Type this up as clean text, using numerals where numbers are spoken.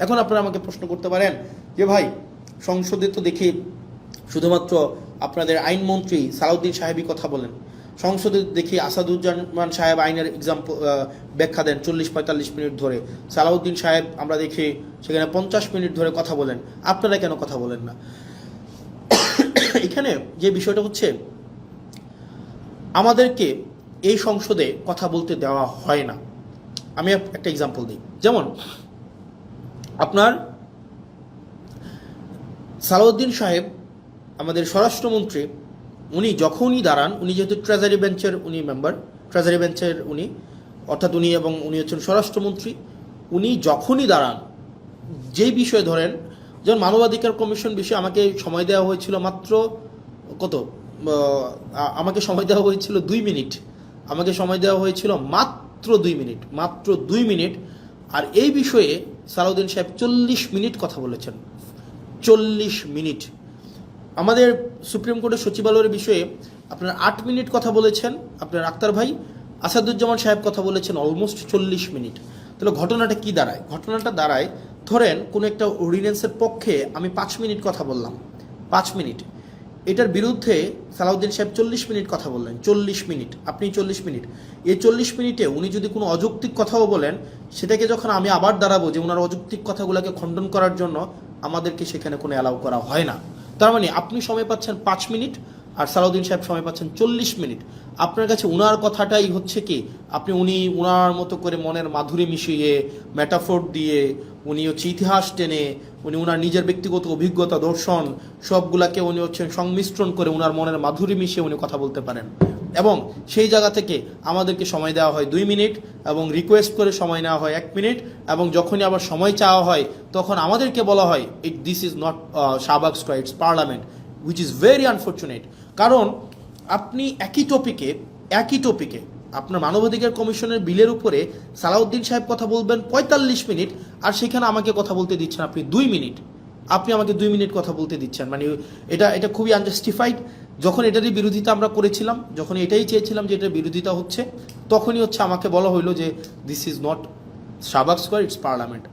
এখন আপনারা আমাকে প্রশ্ন করতে পারেন যে ভাই, সংসদে তো দেখি শুধুমাত্র আপনাদের আইনমন্ত্রী সালাউদ্দিন সাহেবই কথা বলেন, সংসদে দেখি আসাদুজ্জামান সাহেব আইনের এক্সাম্পল ব্যাখ্যা দেন 40-45 মিনিট ধরে, সালাউদ্দিন সাহেব আমরা দেখি সেখানে 50 মিনিট ধরে কথা বলেন, আপনারা কেন কথা বলেন না? এখানে যে বিষয়টা হচ্ছে, আমাদেরকে এই সংসদে কথা বলতে দেওয়া হয় না। আমি একটা এক্সাম্পল দিই, যেমন আপনার সালাউদ্দিন সাহেব আমাদের স্বরাষ্ট্রমন্ত্রী, উনি যখনই দাঁড়ান, উনি যেহেতু ট্রেজারি বেঞ্চের উনি মেম্বার, ট্রেজারি বেঞ্চের উনি, অর্থাৎ উনি এবং উনি হচ্ছেন স্বরাষ্ট্রমন্ত্রী, উনি যখনই দাঁড়ান যেই বিষয় ধরেন, যেমন মানবাধিকার কমিশন বিষয়ে আমাকে সময় দেওয়া হয়েছিল মাত্র কত, আমাকে সময় দেওয়া হয়েছিল 2 মিনিট, আমাকে সময় দেওয়া হয়েছিল মাত্র 2 মিনিট, মাত্র 2 মিনিট। আর এই বিষয়ে সালাউদ্দিন সাহেব 40 মিনিট কথা বলেছেন, 40 মিনিট। আমাদের সুপ্রিম কোর্টের সচিবালয়ের বিষয়ে আপনার 8 মিনিট কথা বলেছেন আপনার আক্তার ভাই, আসাদুজ্জামান সাহেব কথা বলেছেন অলমোস্ট 40 মিনিট। তাহলে ঘটনাটা কি দাঁড়ায়? ঘটনাটা দাঁড়ায়, ধরেন কোনো একটা অর্ডিন্যান্সের পক্ষে আমি 5 মিনিট কথা বললাম, 5 মিনিট, এটার বিরুদ্ধে সালাউদ্দিন সাহেব 40 মিনিট কথা বললেন, 40 মিনিট, আপনি 40 মিনিট। এই 40 মিনিটে উনি যদি কোনো অযৌক্তিক কথাও বলেন, সেটাকে যখন আমি আবার দাঁড়াবো যে ওনার অযৌক্তিক কথাগুলোকে খণ্ডন করার জন্য, আমাদেরকে সেখানে কোনো অ্যালাউ করা হয় না। তার মানে আপনি সময় পাচ্ছেন 5 মিনিট আর সালাউদ্দিন সাহেব সময় পাচ্ছেন 40 মিনিট। আপনার কাছে উনার কথাটাই হচ্ছে কি, উনি উনার মতো করে মনের মাধুরী মিশিয়ে, মেটাফোর দিয়ে, উনি হচ্ছে ইতিহাস টেনে, উনি উনার নিজের ব্যক্তিগত অভিজ্ঞতা, দর্শন সবগুলাকে উনি হচ্ছেন সংমিশ্রণ করে উনার মনের মাধুরী মিশিয়ে উনি কথা বলতে পারেন। এবং সেই জায়গা থেকে আমাদেরকে সময় দেওয়া হয় 2 মিনিট, এবং রিকোয়েস্ট করে সময় নেওয়া হয় 1 মিনিট, এবং যখনই আবার সময় চাওয়া হয় তখন আমাদেরকে বলা হয় this is not Shahbag square, it's parliament, which is very unfortunate. কারণ আপনি একই টপিকে আপনার মানবাধিকার কমিশনের বিলের উপরে সালাউদ্দিন সাহেব কথা বলবেন 45 মিনিট, আর সেখানে আমাকে কথা বলতে দিচ্ছেন আপনি 2 মিনিট, আপনি আমাকে 2 মিনিট কথা বলতে দিচ্ছেন। মানে এটা খুবই আনজাস্টিফাইড। যখন এটারই বিরোধিতা আমরা করেছিলাম, যখন এটাই চেয়েছিলাম যে এটার বিরোধিতা হচ্ছে, তখনই হচ্ছে আমাকে বলা হইলো যে this is not Shahbag square, it's parliament.